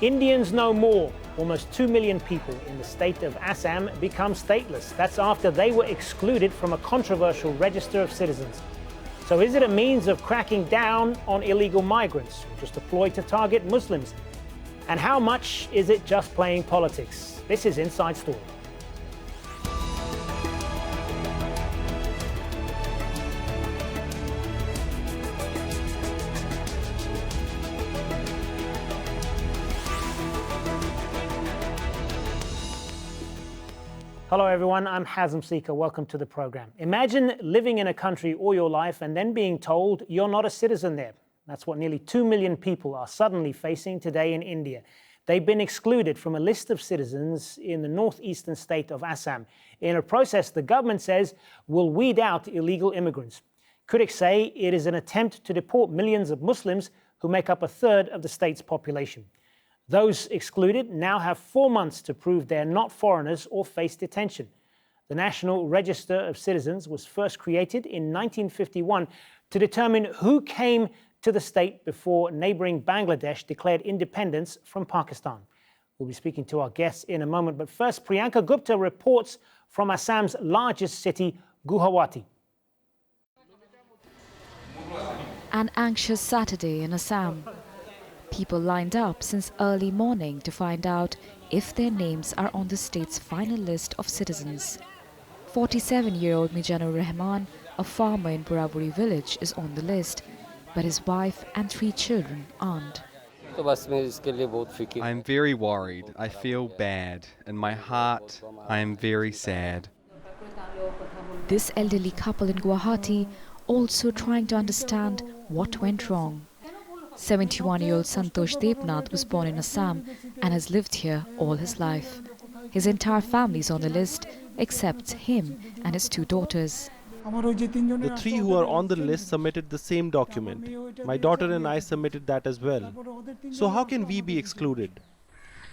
Indians no more. Almost 2 million people in the state of Assam become stateless. That's after they were excluded from a controversial register of citizens. So is it a means of cracking down on illegal migrants, or just a ploy to target Muslims? And how much is it just playing politics? This is Inside Story. Hello everyone, I'm Hazem Sika. Welcome to the program. Imagine living in a country all your life and then being told you're not a citizen there. That's what nearly 2 million people are suddenly facing today in India. They've been excluded from a list of citizens in the northeastern state of Assam in a process the government says will weed out illegal immigrants. Critics say it is an attempt to deport millions of Muslims who make up a third of the state's population. Those excluded now have 4 months to prove they're not foreigners or face detention. The National Register of Citizens was first created in 1951 to determine who came to the state before neighbouring Bangladesh declared independence from Pakistan. We'll be speaking to our guests in a moment, but first, Priyanka Gupta reports from Assam's largest city, Guwahati. An anxious Saturday in Assam. People lined up since early morning to find out if their names are on the state's final list of citizens. 47-year-old Mijanur Rahman, a farmer in Buraburi village, is on the list, but his wife and 3 children aren't. I'm very worried. I feel bad. In my heart, I am very sad. This elderly couple in Guwahati also trying to understand what went wrong. 71-year-old Santosh Debnath was born in Assam and has lived here all his life. His entire family is on the list except him and his 2 daughters. The 3 who are on the list submitted the same document. My daughter and I submitted that as well. So how can we be excluded?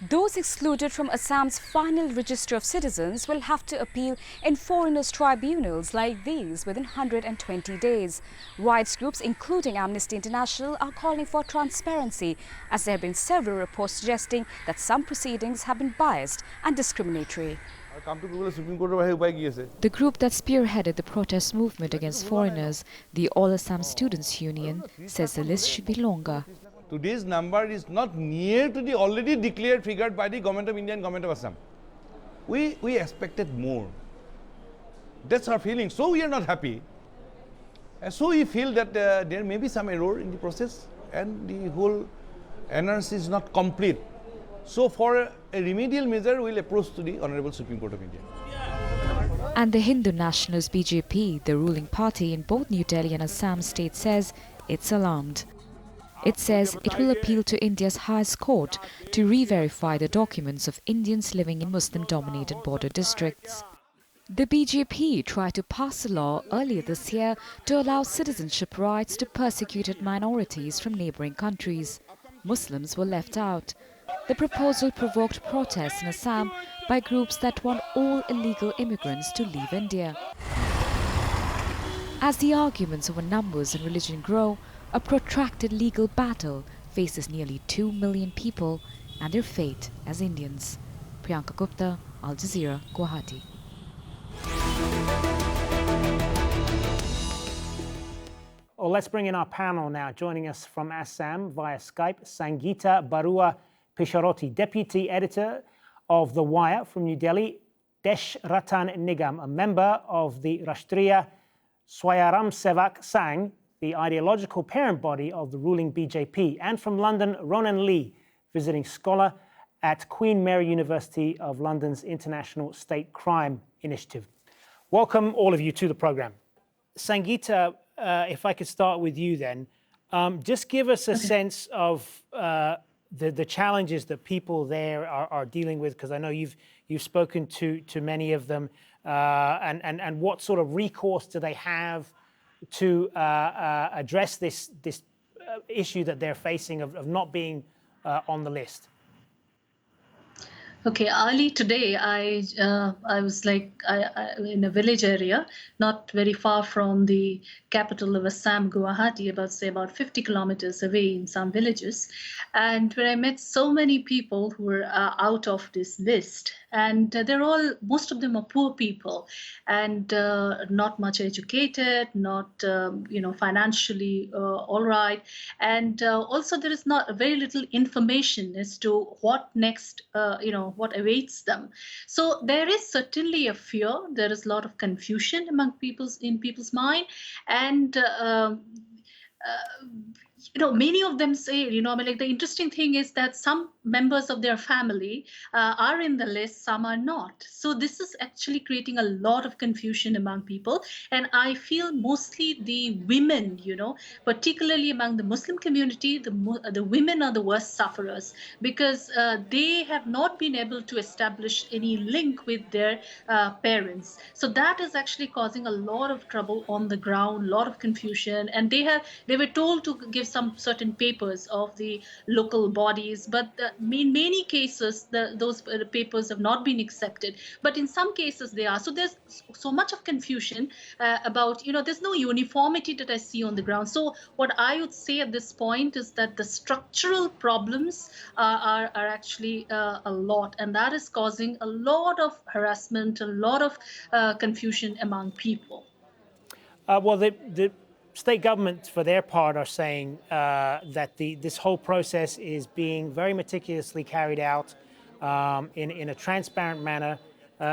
Those excluded from Assam's final register of citizens will have to appeal in foreigners' tribunals like these within 120 days. Rights groups, including Amnesty International, are calling for transparency, as there have been several reports suggesting that some proceedings have been biased and discriminatory. The group that spearheaded the protest movement against foreigners, the All Assam Students' Union, says the list should be longer. Today's number is not near to the already declared figure by the Government of India and Government of Assam. We expected more. That's our feeling. So we are not happy. So we feel that there may be some error in the process and the whole NRC is not complete. So for a remedial measure, we will approach to the Honorable Supreme Court of India. And the Hindu nationalist BJP, the ruling party in both New Delhi and Assam state, says it's alarmed. It says it will appeal to India's highest court to re-verify the documents of Indians living in Muslim-dominated border districts. The BJP tried to pass a law earlier this year to allow citizenship rights to persecuted minorities from neighbouring countries. Muslims were left out. The proposal provoked protests in Assam by groups that want all illegal immigrants to leave India. As the arguments over numbers and religion grow, a protracted legal battle faces nearly 2 million people and their fate as Indians. Priyanka Gupta, Al Jazeera, Guwahati. Well, let's bring in our panel now. Joining us from Assam via Skype, Sangeeta Barua Pisharoti, Deputy Editor of The Wire from New Delhi, Desh Ratan Nigam, a member of the Rashtriya Swayaram Sevak Sangh, the ideological parent body of the ruling BJP, and from London, Ronan Lee, visiting scholar at Queen Mary University of London's International State Crime Initiative. Welcome all of you to the program. Sangeeta, if I could start with you then, just give us a sense of the challenges that people there are dealing with, because I know you've spoken to many of them, and what sort of recourse do they have to address this issue that they're facing of not being on the list? Okay, early today, I was in a village area, not very far from the capital of Assam, Guwahati, about 50 kilometers away in some villages, and where I met so many people who were out of this list, and most of them are poor people, and not much educated, not financially all right, and also there is not very little information as to what next, what awaits them. So there is certainly a fear. There is a lot of confusion in people's mind, and many of them say, the interesting thing is that some members of their family are in the list, some are not. So this is actually creating a lot of confusion among people. And I feel mostly the women, particularly among the Muslim community, the women are the worst sufferers, because they have not been able to establish any link with their parents. So that is actually causing a lot of trouble on the ground, a lot of confusion. And they were told to give some certain papers of the local bodies, but in many cases those papers have not been accepted, but in some cases they are. So there's so much of confusion about, there's no uniformity that I see on the ground. So what I would say at this point is that the structural problems are actually a lot, and that is causing a lot of harassment, a lot of confusion among people. Well, the state governments, for their part, are saying that this whole process is being very meticulously carried out in a transparent manner,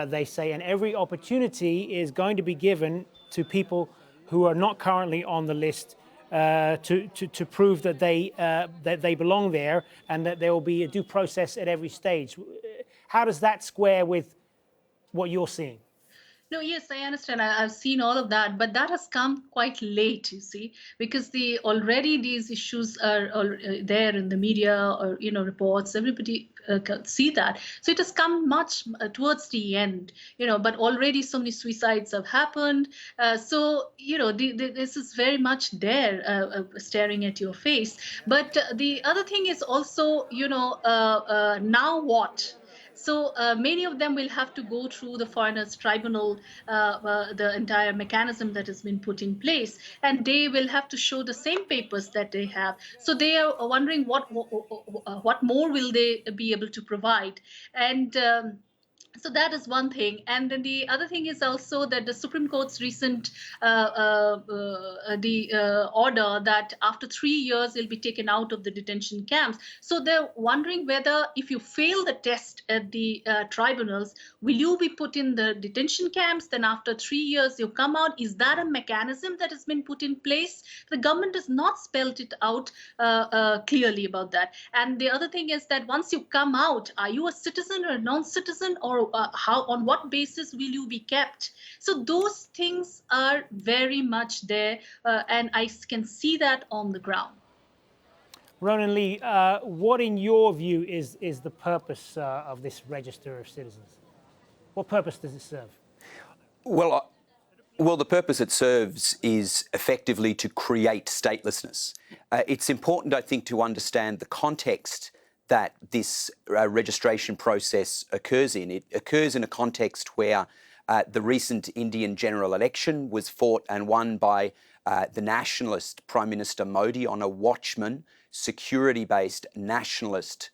they say, and every opportunity is going to be given to people who are not currently on the list to prove that they belong there, and that there will be a due process at every stage. How does that square with what you're seeing? No, yes, I understand. I've seen all of that, but that has come quite late, you see, because already these issues are there in the media, or reports. Everybody can see that. So it has come much towards the end, but already so many suicides have happened. So this is very much there, staring at your face. But the other thing is also, now what? So many of them will have to go through the foreigners tribunal, the entire mechanism that has been put in place, and they will have to show the same papers that they have. So they are wondering what more will they be able to provide. And so that is one thing. And then the other thing is also that the Supreme Court's recent order that after 3 years they'll be taken out of the detention camps. So they're wondering whether, if you fail the test at the tribunals, will you be put in the detention camps? Then after 3 years you come out. Is that a mechanism that has been put in place? The government has not spelled it out clearly about that. And the other thing is that once you come out, are you a citizen or a non-citizen, or on what basis will you be kept? So those things are very much there, and I can see that on the ground. Ronan Lee, what in your view is the purpose of this register of citizens? What purpose does it serve? Well, the purpose it serves is effectively to create statelessness. It's important, I think, to understand the context that this registration process occurs in. It occurs in a context where the recent Indian general election was fought and won by the nationalist Prime Minister Modi on a watchman, security-based nationalist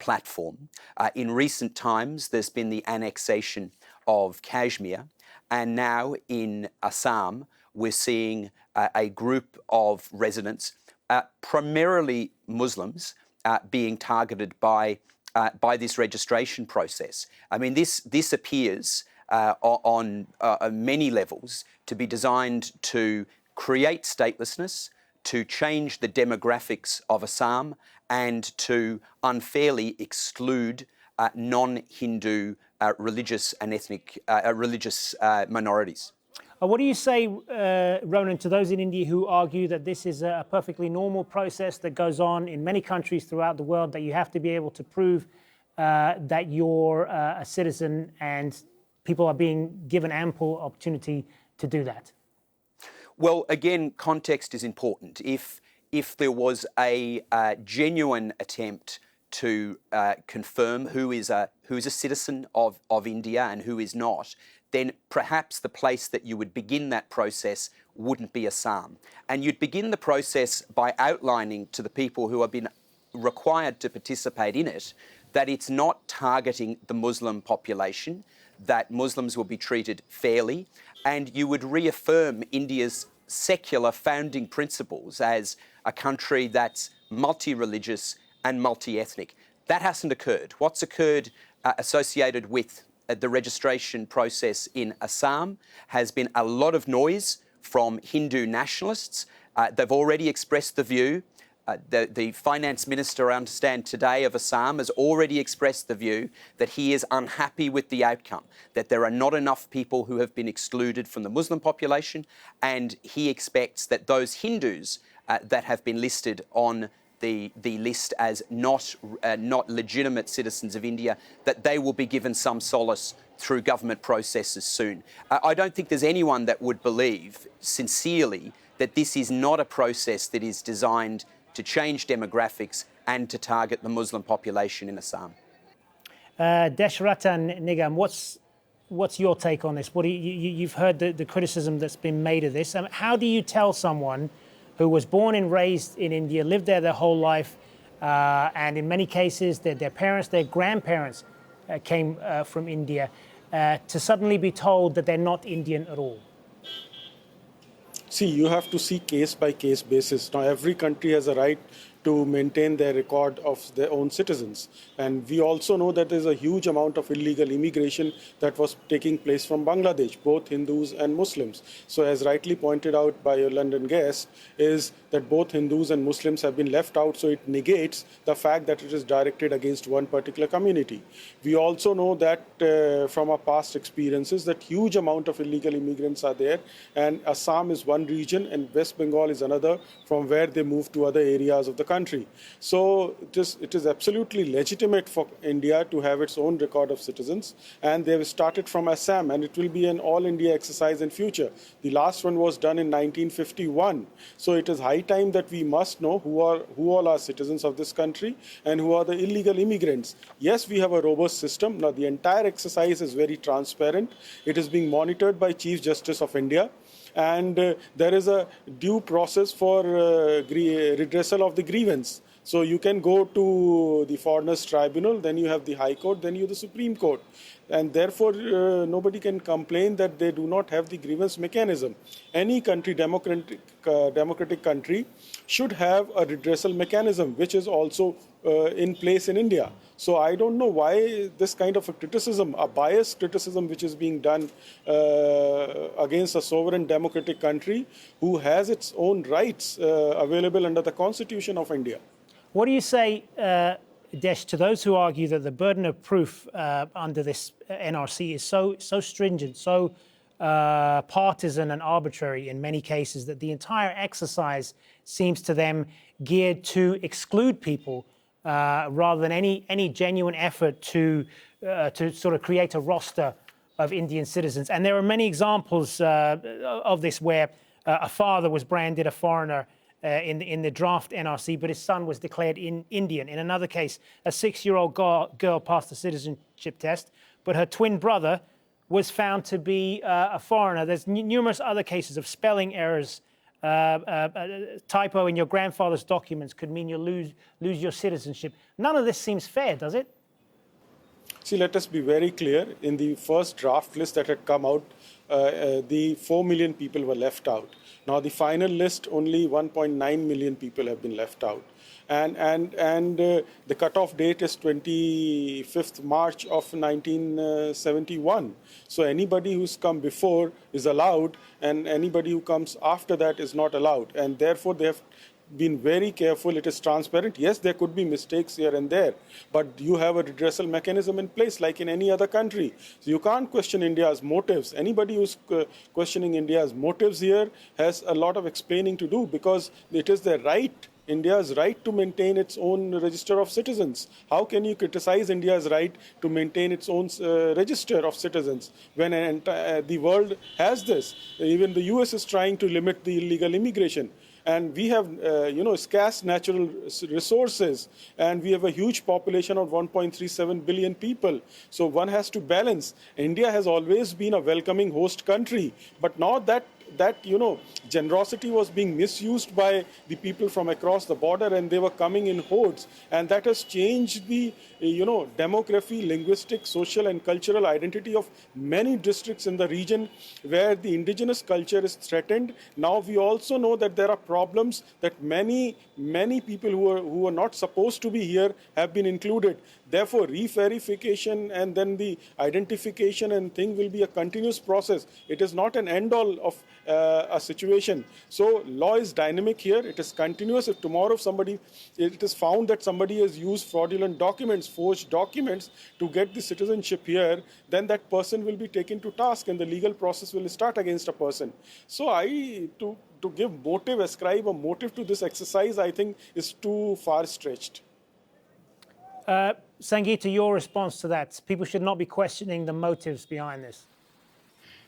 platform. In recent times, there's been the annexation of Kashmir, and now in Assam, we're seeing a group of residents, primarily Muslims, being targeted by this registration process. I mean, this appears on many levels to be designed to create statelessness, to change the demographics of Assam, and to unfairly exclude non-Hindu religious and ethnic minorities. What do you say, Ronan, to those in India who argue that this is a perfectly normal process that goes on in many countries throughout the world, that you have to be able to prove that you're a citizen, and people are being given ample opportunity to do that? Well, again, context is important. If there was a genuine attempt to confirm who is a citizen of India and who is not, then perhaps the place that you would begin that process wouldn't be Assam. And you'd begin the process by outlining to the people who have been required to participate in it that it's not targeting the Muslim population, that Muslims will be treated fairly, and you would reaffirm India's secular founding principles as a country that's multi-religious and multi-ethnic. That hasn't occurred. What's occurred associated with the registration process in Assam has been a lot of noise from Hindu nationalists. They've already expressed the view. The finance minister, I understand today, of Assam has already expressed the view that he is unhappy with the outcome, that there are not enough people who have been excluded from the Muslim population, and he expects that those Hindus that have been listed on the list as not legitimate citizens of India, that they will be given some solace through government processes soon. I don't think there's anyone that would believe sincerely that this is not a process that is designed to change demographics and to target the Muslim population in Assam. Deshratan Nigam, what's your take on this? You've heard the criticism that's been made of this. How do you tell someone who was born and raised in India, lived there their whole life, and in many cases their parents, their grandparents came from India, to suddenly be told that they're not Indian at all? See, you have to see case-by-case basis. Now, every country has a right to maintain their record of their own citizens. And we also know that there's a huge amount of illegal immigration that was taking place from Bangladesh, both Hindus and Muslims. So as rightly pointed out by your London guest, is that both Hindus and Muslims have been left out, so it negates the fact that it is directed against one particular community. We also know that from our past experiences that huge amount of illegal immigrants are there, and Assam is one region and West Bengal is another, from where they move to other areas of the country. So it is absolutely legitimate for India to have its own record of citizens, and they've started from Assam, and it will be an all-India exercise in future. The last one was done in 1951. So it is high time that we must know who all are citizens of this country and who are the illegal immigrants. Yes, we have a robust system. Now, the entire exercise is very transparent. It is being monitored by Chief Justice of India. And there is a due process for redressal of the grievance. So you can go to the Foreigners Tribunal, then you have the High Court, then you have the Supreme Court. And therefore, nobody can complain that they do not have the grievance mechanism. Any country, democratic country, should have a redressal mechanism, which is also in place in India. So I don't know why this kind of a criticism, a biased criticism which is being done against a sovereign democratic country who has its own rights available under the Constitution of India. What do you say, Desh, to those who argue that the burden of proof under this NRC is so stringent, so partisan and arbitrary in many cases, that the entire exercise seems to them geared to exclude people rather than any genuine effort to sort of create a roster of Indian citizens? And there are many examples of this where a father was branded a foreigner in the draft NRC, but his son was declared Indian. In another case, a 6-year-old girl passed the citizenship test, but her twin brother was found to be a foreigner. There's numerous other cases of spelling errors. A typo in your grandfather's documents could mean you lose your citizenship. None of this seems fair, does it? See, let us be very clear. In the first draft list that had come out, the 4 million people were left out. Now, the final list, only 1.9 million people have been left out. And the cutoff date is 25th March of 1971. So anybody who's come before is allowed, and anybody who comes after that is not allowed. And therefore, they have been very careful. It is transparent. Yes, there could be mistakes here and there, but you have a redressal mechanism in place like in any other country. So you can't question India's motives. Anybody who's questioning India's motives here has a lot of explaining to do, because it is their right, India's right to maintain its own register of citizens. How can you criticize India's right to maintain its own register of citizens when the world has this? Even the US is trying to limit the illegal immigration. And we have, scarce natural resources, and we have a huge population of 1.37 billion people. So one has to balance. India has always been a welcoming host country, but now that generosity was being misused by the people from across the border, and they were coming in hordes, and that has changed the demography, linguistic, social and cultural identity of many districts in the region where the indigenous culture is threatened. Now we also know that there are problems that many people who are not supposed to be here have been included. Therefore, re-verification and then the identification and thing will be a continuous process. It is not an end-all of a situation. So law is dynamic here. It is continuous. If tomorrow it is found that somebody has used fraudulent documents, forged documents to get the citizenship here, then that person will be taken to task and the legal process will start against a person. So to ascribe a motive to this exercise, I think is too far stretched. Sangeeta, your response to that? People should not be questioning the motives behind this.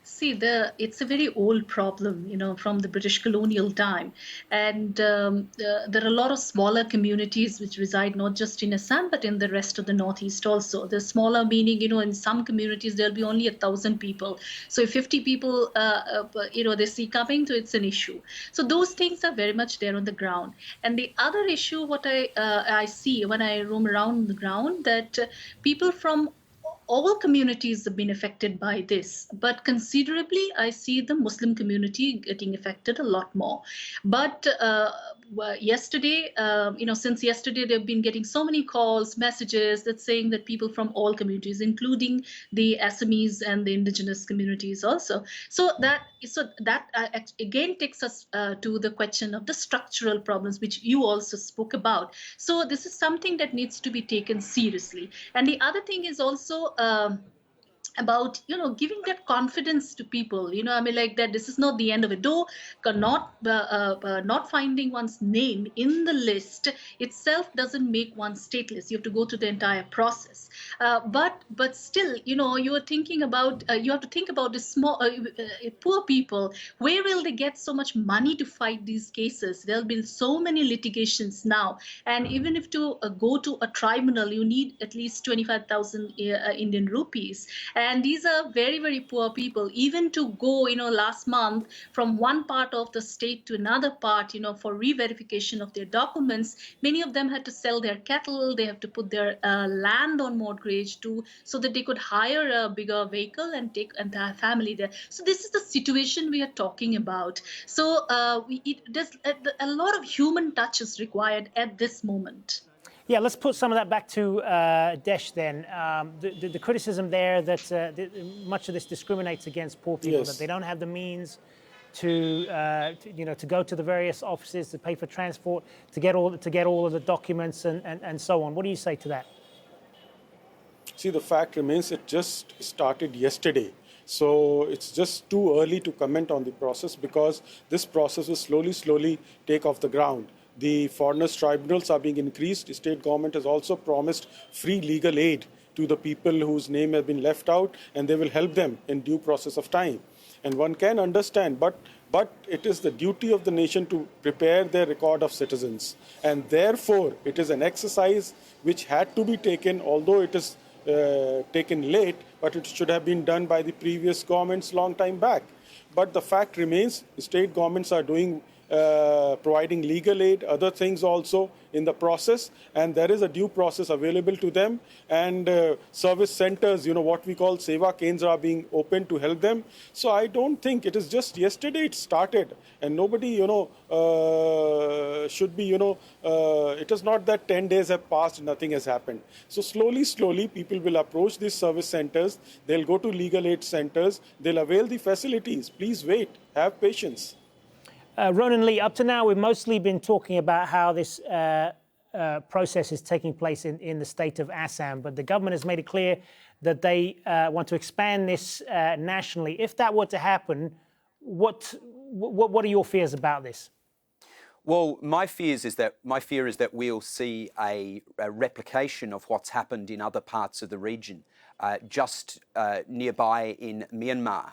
See, it's a very old problem, from the British colonial time. And there are a lot of smaller communities which reside not just in Assam, but in the rest of the Northeast also. The smaller meaning, in some communities, there'll be only 1,000 people. So if 50 people, they see coming, so it's an issue. So those things are very much there on the ground. And the other issue, what I see when I roam around on the ground, that people from all communities have been affected by this, but considerably, I see the Muslim community getting affected a lot more. But yesterday, since yesterday, they've been getting so many calls, messages that saying that people from all communities, including the Assamese and the indigenous communities also. So that again takes us to the question of the structural problems, which you also spoke about. So this is something that needs to be taken seriously. And the other thing is also about giving that confidence to people, like that this is not the end of a door. Not finding one's name in the list itself doesn't make one stateless. You have to go through the entire process, but still, you are thinking about you have to think about the small poor people. Where will they get so much money to fight these cases? There'll be so many litigations now, and even if to go to a tribunal, you need at least 25,000 Indian rupees. And these are very, very poor people. Even to go, last month from one part of the state to another part, for re-verification of their documents, many of them had to sell their cattle. They have to put their land on mortgage too, so that they could hire a bigger vehicle and take entire family there. So this is the situation we are talking about. So there's a lot of human touch is required at this moment. Yeah, let's put some of that back to Desh then. The criticism there that much of this discriminates against poor people, yes, that they don't have the means to go to the various offices, to pay for transport, to get all of the documents and so on. What do you say to that? See, the fact remains it just started yesterday. So it's just too early to comment on the process, because this process will slowly take off the ground. The foreigners' tribunals are being increased. The state government has also promised free legal aid to the people whose name has been left out, and they will help them in due process of time. And one can understand, but it is the duty of the nation to prepare their record of citizens. And therefore, it is an exercise which had to be taken, although it is taken late, but it should have been done by the previous governments long time back. But the fact remains, state governments are providing legal aid, other things also in the process, and there is a due process available to them, and service centers, what we call seva kendras, are being opened to help them. So I don't think it is just yesterday it started, and nobody, should be, it is not that 10 days have passed, nothing has happened. So slowly people will approach these service centers, they'll go to legal aid centers, they'll avail the facilities. Please wait, have patience. Ronan Lee, up to now, we've mostly been talking about how this process is taking place in the state of Assam, but the government has made it clear that they want to expand this nationally. If that were to happen, what are your fears about this? Well, my fear is that we'll see a replication of what's happened in other parts of the region. Just nearby in Myanmar,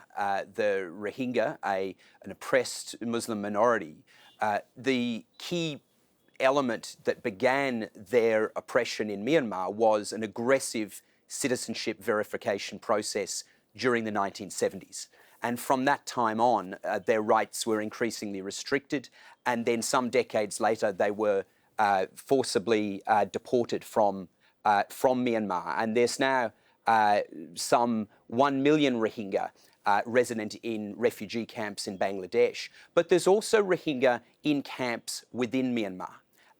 the Rohingya, an oppressed Muslim minority, The key element that began their oppression in Myanmar was an aggressive citizenship verification process during the 1970s. And from that time on, their rights were increasingly restricted. And then some decades later, they were forcibly deported from Myanmar. And there's now some 1 million Rohingya resident in refugee camps in Bangladesh. But there's also Rohingya in camps within Myanmar.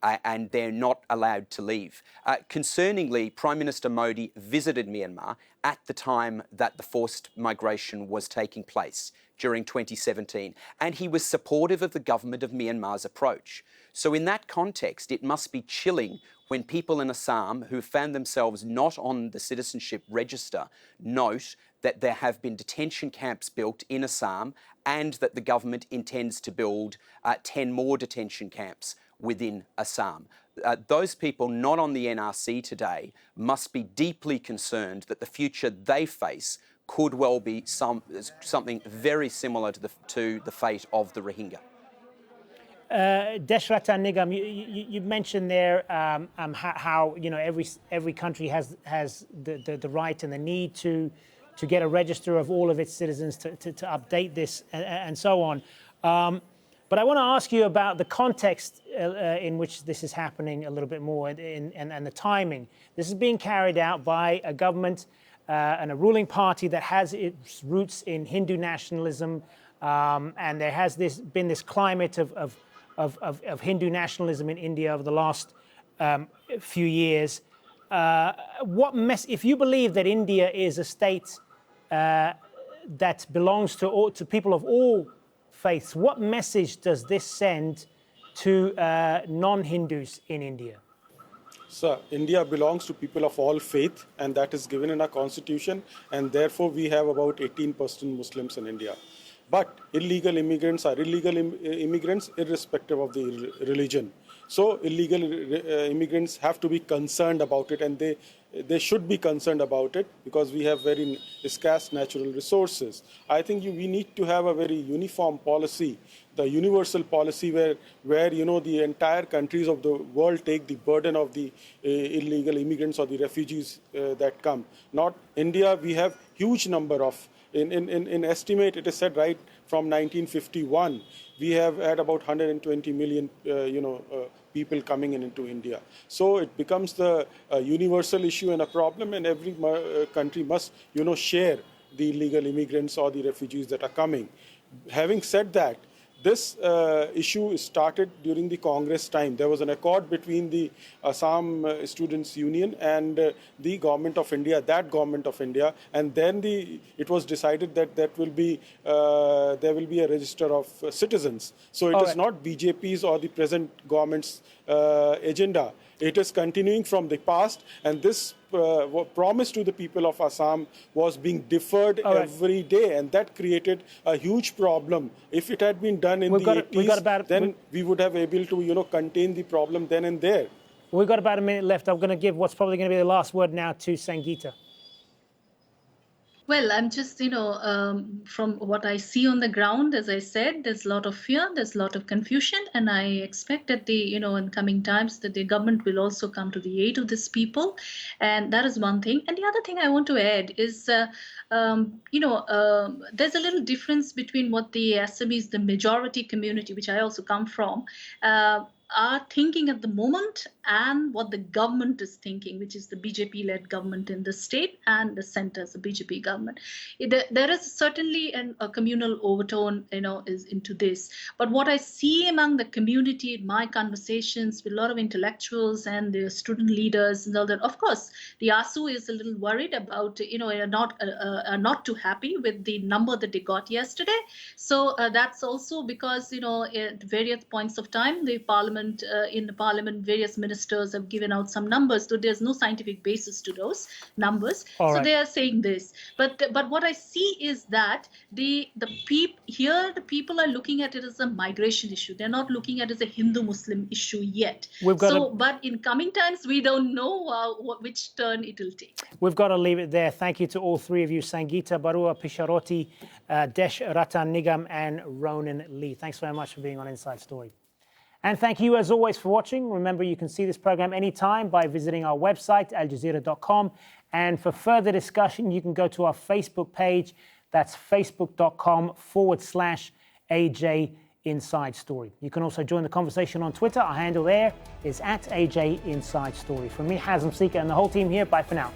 And they're not allowed to leave. Concerningly, Prime Minister Modi visited Myanmar at the time that the forced migration was taking place during 2017, and he was supportive of the government of Myanmar's approach. So in that context, it must be chilling when people in Assam who found themselves not on the citizenship register note that there have been detention camps built in Assam and that the government intends to build 10 more detention camps within Assam. Those people not on the NRC today must be deeply concerned that the future they face could well be something very similar to the fate of the Rohingya. Deshratan Nigam, you mentioned there how every country has the right and the need to get a register of all of its citizens to update this and so on. But I want to ask you about the context in which this is happening a little bit more and the timing. This is being carried out by a government and a ruling party that has its roots in Hindu nationalism, and there has been this climate of Hindu nationalism in India over the last few years. If you believe that India is a state that belongs to people of all faiths, what message does this send to non-Hindus in India? So India belongs to people of all faith, and that is given in our constitution, and therefore we have about 18% Muslims in India. But illegal immigrants are illegal immigrants irrespective of the religion. So illegal immigrants have to be concerned about it, and they should be concerned about it because we have very scarce natural resources. I think we need to have a very uniform policy, the universal policy where the entire countries of the world take the burden of the illegal immigrants or the refugees that come. Not India, we have huge number of, in estimate, it is said right from 1951, we have had about 120 million, people coming into India. So it becomes the universal issue and a problem, and every country must, share the illegal immigrants or the refugees that are coming. Having said that, this issue started during the Congress time. There was an accord between the Assam Students' Union and the government of India, and then it was decided that there will be a register of citizens. So it is not BJP's or the present government's agenda. It is continuing from the past, and this promise to the people of Assam was being deferred every day, and that created a huge problem. If it had been done in the 80s, then we would have able to, contain the problem then and there. We've got about a minute left. I'm going to give what's probably going to be the last word now to Sangeeta. Well, I'm just, from what I see on the ground, as I said, there's a lot of fear, there's a lot of confusion, and I expect that in coming times that the government will also come to the aid of these people, and that is one thing. And the other thing I want to add is, there's a little difference between what the Assamese, the majority community, which I also come from, are thinking at the moment and what the government is thinking, which is the BJP-led government in the state and the center as the BJP government. There is certainly a communal overtone, is into this. But what I see among the community in my conversations with a lot of intellectuals and the student leaders and all that, of course, the ASU is a little worried about, are not too happy with the number that they got yesterday. So that's also because, at various points of time, the in the parliament, various ministers have given out some numbers, so there's no scientific basis to those numbers. So they are saying this. But what I see is that the people are looking at it as a migration issue. They're not looking at it as a Hindu-Muslim issue yet. But in coming times, we don't know which turn it will take. We've got to leave it there. Thank you to all three of you, Sangeeta Barua Pisharoti, Deshratan Nigam, and Ronan Lee. Thanks very much for being on Inside Story. And thank you as always for watching. Remember, you can see this program anytime by visiting our website, aljazeera.com. And for further discussion, you can go to our Facebook page. That's facebook.com/AJ Inside Story. You can also join the conversation on Twitter. Our handle there is @AJ Inside Story. From me, Hazem, Sika, and the whole team here, bye for now.